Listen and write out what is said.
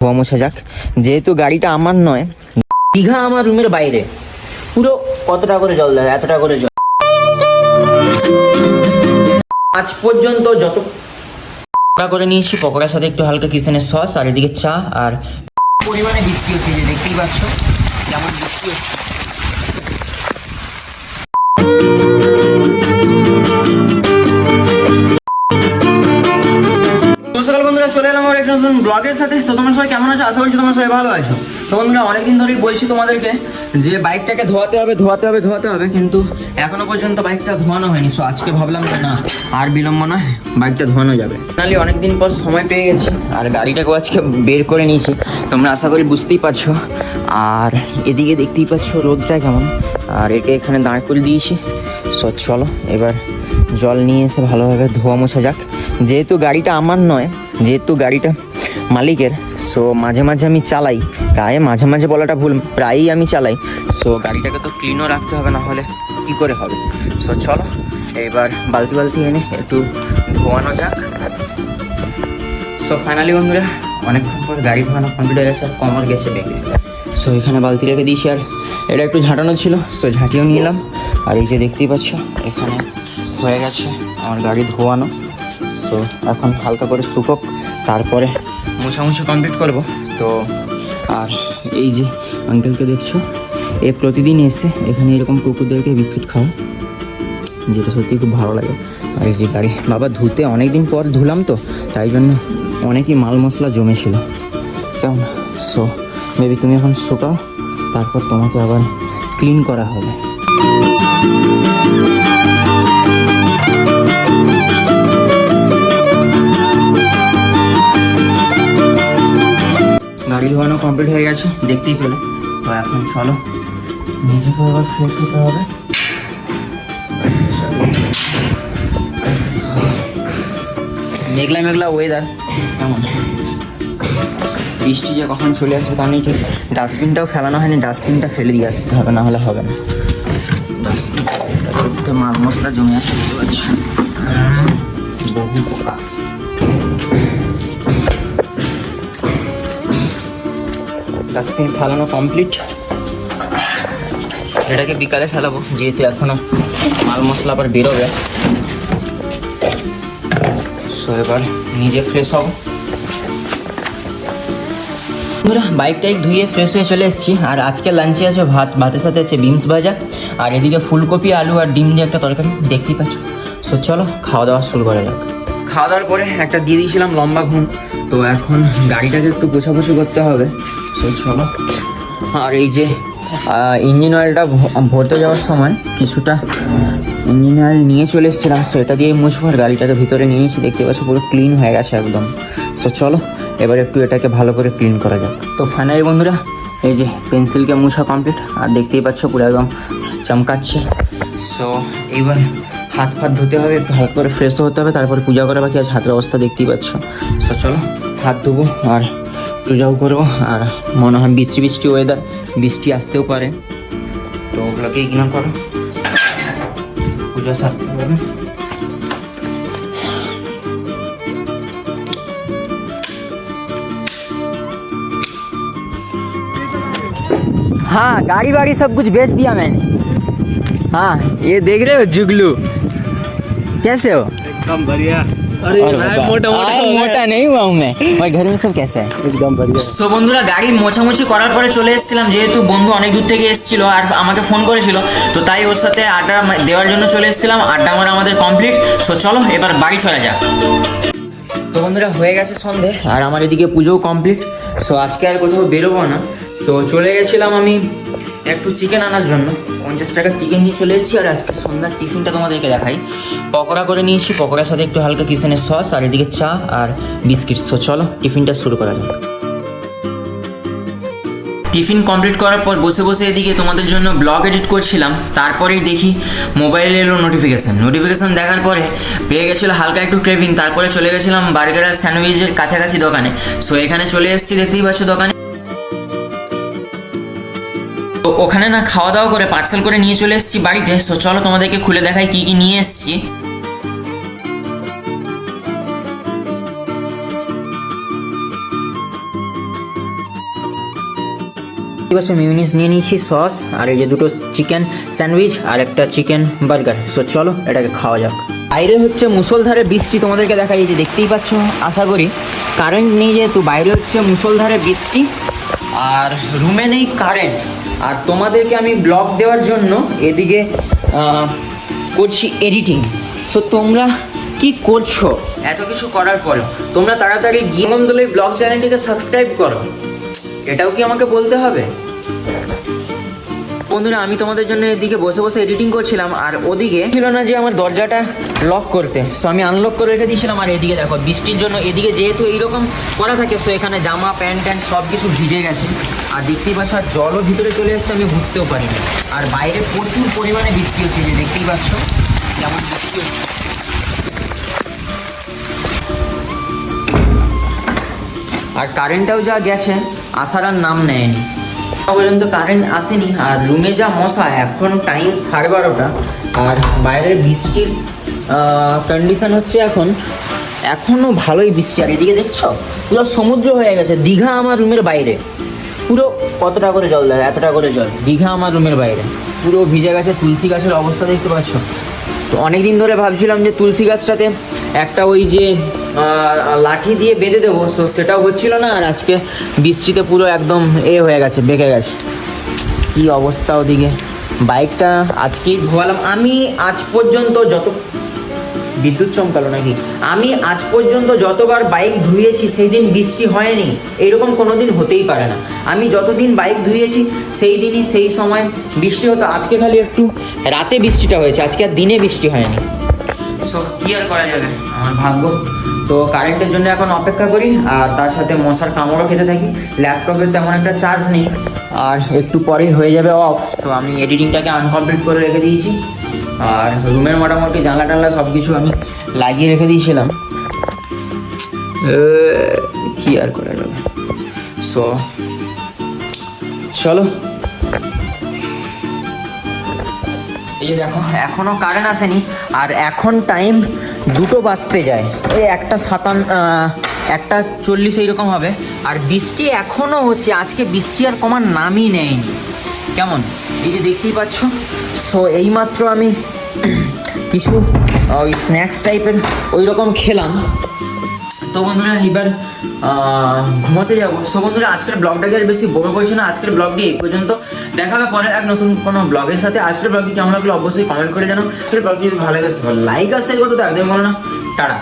ধোয়া মোছা যাক, যেহেতু গাড়িটা আমার নয়। দীঘা আমার রুমের বাইরে, পুরো কতটা করে জল দেয়, এতটা করে জল। আজ পর্যন্ত যত পকোড়া করে নিয়েছি, পকোড়ার সাথে একটু হালকা কিচেনের সস, আর এদিকে চা, আর পরিমাণে বৃষ্টি হচ্ছে, যে দেখতেই পাচ্ছ কেমন বৃষ্টি হচ্ছে। নমস্কার বন্ধুরা, চলে এলাম আমার একটা নতুন ব্লগের সাথে। তো তোমরা সবাই কেমন আছো? আশা করছি তোমরা সবাই ভালো আছো। তো বন্ধুরা, অনেকদিন ধরেই বলছি তোমাদেরকে যে বাইকটাকে ধোয়াতে হবে, কিন্তু এখনো পর্যন্ত বাইকটা ধোয়ানো হয়নি। সো আজকে ভাবলাম যে না, আর বিলম্ব নয়, বাইকটা ধোয়ানো যাবে। ফাইনালি অনেকদিন পর সময় পেয়ে গেছি, আর গাড়িটাকেও আজকে বের করে নিয়েছি। তোমরা আশা করি বুঝতেই পারছো। আর এদিকে দেখতেই পাচ্ছ রোদটা কেমন, আর একে এখানে দাঁড় করে দিয়েছি। সো চলো এবার জল নিয়ে এসে ভালোভাবে ধোয়া মোছা যাক। যেহেতু গাড়িটা আমার নয়, যেহেতু গাড়িটা মালিকের, সো মাঝে মাঝে আমি চালাই। প্রায় মাঝে মাঝে বলাটা ভুল, প্রায়ই আমি চালাই। সো গাড়িটাকে তো ক্লিনও রাখতে হবে, না হলে কী করে হবে। সো চলো এবার বালতি এনে একটু ধোয়ানো যাক। সো ফাইনালি বন্ধুরা, অনেকক্ষণ পর গাড়ি ধোয়ানো কমপ্লিট হয়ে গেছে, আর কমর গেছে বেঁকে। সো এখানে বালতি রেখে দিয়েছি, আর এটা একটু ঝাঁটানো ছিল, সো ঝাঁটিয়েও নিলাম। আর এই যে দেখতেই পাচ্ছ এখানে হয়ে গেছে আমার গাড়ি ধোয়ানো। সো এখন হালকা করে শুকোক, তারপরে মোছামুছি কমপ্লিট করব। তো আর এই যে আঙ্কেলকে দেখছো, এ প্রতিদিন এসে এখানে এরকম কুকুরদেরকে বিস্কুট খাওয়া, যেটা সত্যি খুব ভালো লাগে। আর এই যে গাড়ি বাবা ধুতে অনেক দিন পর ধুলাম, তো তাই জন্য অনেকই মাল মশলা জমেছিল কেমন। সো বেবি তুমি এখন শুকাও, তারপর তোমাকে আবার ক্লিন করা হবে। গাড়ি ধোয়ানো কমপ্লিট হয়ে গেছে, দেখতেই পেলে। তো এখন চলো নিজেকে আবার ফ্রেশ হতে হবে। মেঘলা ওয়েদার কেমন, বৃষ্টি যে কখন চলে আসবে তা নেই ঠিক। ডাস্টবিনটাও ফেলানো হয়নি, ডাস্টবিনটা ফেলে দিয়ে আসতে হবে, না হলে হবে না। ডাস্টবিনটা মাল মশলা জমে আসে, বুঝতে পারছি বহু পোকা। ডাস্টবিন ফেলানো কমপ্লিট, এটাকে বিকালে ফেলাবো, যেহেতু এখনো মাল মশলা আবার বেরোবে। সো এবার নিজে ফ্রেশ হব। বাইকটাই ধুয়ে ফ্রেশ হয়ে চলে এসেছি। আর আজকে লাঞ্চে আছে ভাতের সাথে আছে বিনস ভাজা, আর এদিকে ফুলকপি, আলু আর ডিম দিয়ে একটা তরকারি, দেখতেই পাচ্ছ। সো চলো খাওয়া দাওয়া শুরু করা যাক। খাওয়া দাওয়ার পরে একটা দিয়ে দিয়েছিলাম লম্বা ঘুম। তো এখন গাড়িটাকে একটু গোছাগুছি করতে হবে। সো চলো। আর এই যে ইঞ্জিন অয়েলটা ভরতে যাওয়ার সময় কিছুটা ইঞ্জিন অয়েল নিয়ে চলে এসেছিলাম, সো এটা দিয়ে মুছবো। আর গাড়িটাকে ভিতরে নিয়েছি, দেখতে পাচ্ছি পুরো ক্লিন হয়ে গেছে একদম। সো চলো এবার একটু এটাকে ভালো করে ক্লিন করা যাক। তো ফাইনালি বন্ধুরা, এই যে পেন্সিলকে মুছা কমপ্লিট, আর দেখতেই পাচ্ছ পুরো একদম চমকাচ্ছে। সো এইবার হাত ধুতে হবে, একটু হালকা করে ফ্রেশও হতে হবে, তারপরে পূজা করা বাকি। আজ হাতের অবস্থা দেখতেই পাচ্ছ। সো চলো হাত ধুবো আর পূজাও করবো। আর মনে হয় বৃষ্টি ওয়েদার, বৃষ্টি আসতেও পারে, তো ওগুলোকে ইগনোর করো, পূজা সারতে হবে। हाँ गाड़ी वाड़ी सब कुछ बेच दिया मैंने। हाँ ये देख रहे हो जुगलू, कैसे हो? एकदम बढ़िया। अरे मोटा नहीं हुआ हूँ मैं। और घर में सब कैसे है? एकदम बढ़िया। তো বন্ধুরা, গাড়ি মোছামুছি করার পরে চলে এসেছিলাম, যেহেতু বন্ধু অনেক দূর থেকে এসেছিল আর আমাকে ফোন করেছিল, তো তাই ওর সাথে আড্ডা দেওয়ার জন্য চলে এসেছিলাম। আড্ডা মারা আমাদের কমপ্লিট। সো চলো এবার বাড়ি ফেরা যাক। তো বন্ধুরা, হয়ে গেছে সন্ধে, আর আমার এদিকে পুজোও কমপ্লিট। সো আজকে আর কোথাও বেরোবো না। সো চলে গেছিলাম আমি একটু চিকেন আনার জন্য, 50 টাকা চিকেন নিয়ে চলে এসেছি। আর আজকে সন্ধ্যার টিফিনটা তোমাদেরকে দেখাই। পকোড়া করে নিয়েছি, পকোড়ার সাথে একটু হালকা কিচেনের সস, আর এদিকে চা আর বিস্কিট। সো চলো টিফিনটা শুরু করা যাক। টিফিন কমপ্লিট করার পর বসে এদিকে তোমাদের জন্য ব্লগ এডিট করছিলাম। তারপরেই দেখি মোবাইলে এলো নোটিফিকেশান দেখার পরে পেয়ে গেছিলো হালকা একটু ক্রেভিং। তারপরে চলে গেছিলাম বার্গার আর স্যান্ডউইচের কাছাকাছি দোকানে। সো এখানে চলে এসেছি, দেখতেই পাচ্ছ দোকানে। তো ওখানে না খাওয়া দাওয়া করে পার্সেল করে নিয়ে চলে এসেছি বাড়িতে। সো চলো তোমাদেরকে খুলে দেখাই কী কী নিয়ে এসেছি। এবার মিউনিস নিয়ে নিয়েছি, সস, আর এই যে দুটো চিকেন স্যান্ডউইচ আর একটা চিকেন বার্গার। সো চলো এটাকে খাওয়া যাক। বাইরে হচ্ছে মুষলধারে বৃষ্টি, তোমাদেরকে দেখাই, এই যে দেখতেই পাচ্ছ, আশা করি কারেন্ট নেই, যেহেতু বাইরে হচ্ছে মুষলধারে বৃষ্টি আর রুমে নেই কারেন্ট। আর তোমাদেরকে আমি ব্লগ দেওয়ার জন্য এদিকে করছি এডিটিং। সো তোমরা কি করছো এত কিছু করার পরে? তোমরা তাড়াতাড়ি গিয়ে মন্দলে ব্লগ চ্যানেলটিকে সাবস্ক্রাইব করো, এটাও কি আমাকে বলতে হবে? বন্ধুরা, আমি তোমাদের জন্য এদিকে বসে বসে এডিটিং করছিলাম, আর ওদিকে ছিল না যে আমার দরজাটা লক করতে, সো আমি আনলক করে রেখে দিয়েছিলাম। আর এদিকে দেখো বৃষ্টির জন্য এদিকে যেহেতু এইরকম করা থাকে, সো এখানে জামা প্যান্ট ট্যান্ট সব কিছু ভিজে গেছে। আর দেখতেই পাচ্ছ, আর জলও ভিতরে চলে এসছে, আমি বুঝতেও পারিনি। আর বাইরে প্রচুর পরিমাণে বৃষ্টি হচ্ছে, যে দেখতেই পাচ্ছ যেমন বৃষ্টি হচ্ছে। আর কারেন্টটাও যা গেছে, আসার আর নাম নেয়নি, পর্যন্ত কারেন্ট আসেনি। আর রুমে যা মশা, এখন টাইম 12:30, আর বাইরের বৃষ্টির কন্ডিশন হচ্ছে এখনও ভালোই বৃষ্টি। আর এদিকে দেখছো পুরো সমুদ্র হয়ে গেছে। দীঘা আমার রুমের বাইরে, পুরো কতটা করে জল দেয়, এতটা করে জল। দীঘা আমার রুমের বাইরে পুরো ভিজে গেছে। তুলসী গাছের অবস্থা দেখতে পাচ্ছ। তো অনেক দিন ধরে ভাবছিলাম যে তুলসী গাছটাতে একটা ওই যে লাঠি দিয়ে বেঁধে দেবো, সো সেটাও হচ্ছিল না। আর আজকে বৃষ্টিতে পুরো একদম হয়ে গেছে, বেঁকে গেছে। কী অবস্থা ওদিকে। বাইকটা আজকেই ধোয়ালাম। আমি আজ পর্যন্ত বিদ্যুৎ চমকালো নাকি? আমি আজ পর্যন্ত যতবার বাইক ধুয়েছি সেই দিন বৃষ্টি হয়নি, এইরকম কোনো দিন হতেই পারে না। আমি যতদিন বাইক ধুয়েছি সেই দিনই সেই সময় বৃষ্টি হতো। আজকে খালি একটু রাতে বৃষ্টিটা হয়েছে, আজকে আর দিনে বৃষ্টি হয়নি। সো কী আর করা যাবে, আমার ভাগ্য। তো কারেন্টের জন্য এখন অপেক্ষা করি, আর তার সাথে মশার কামড়ও খেতে থাকি। ল্যাপটপের তেমন একটা চার্জ নেই, আর একটু পরেই হয়ে যাবে অফ। সো আমি এডিটিংটাকে আনকমপ্লিট করে রেখে দিয়েছি। আর রুমের মোটামুটি জানলা টানলা সব কিছু আমি লাগিয়ে রেখে দিয়েছিলাম। কি আর করা যাবে। সো চলো, এই যে দেখো এখনও কারেন্ট আসেনি, আর এখন টাইম 2টো বাজতে যায়, ওই 1:40 এইরকম হবে। আর বৃষ্টি এখনও হচ্ছে, আজকে বৃষ্টি আর কমার নামই নেয়নি। কেমন, এই যে দেখতেই পাচ্ছ। সো এইমাত্র আমি কিছু ওই স্ন্যাক্স টাইপের ওই রকম খেলাম। তো বন্ধুরা এবার ঘুমাতে যাবো। সো বন্ধুরা, আজকের ব্লগটাকে আর বেশি বড় করছি না। আজকের ব্লগটি এই পর্যন্ত। দেখা হবে পরে এক নতুন কোনো ব্লগের সাথে। আজকের ব্লগটি কেমন লাগলো অবশ্যই কমেন্ট করে জানাও। আজকের ব্লগটি যদি ভালো লাগে লাইক আর শেয়ার করতে তো একদমই বলো না। টাটা।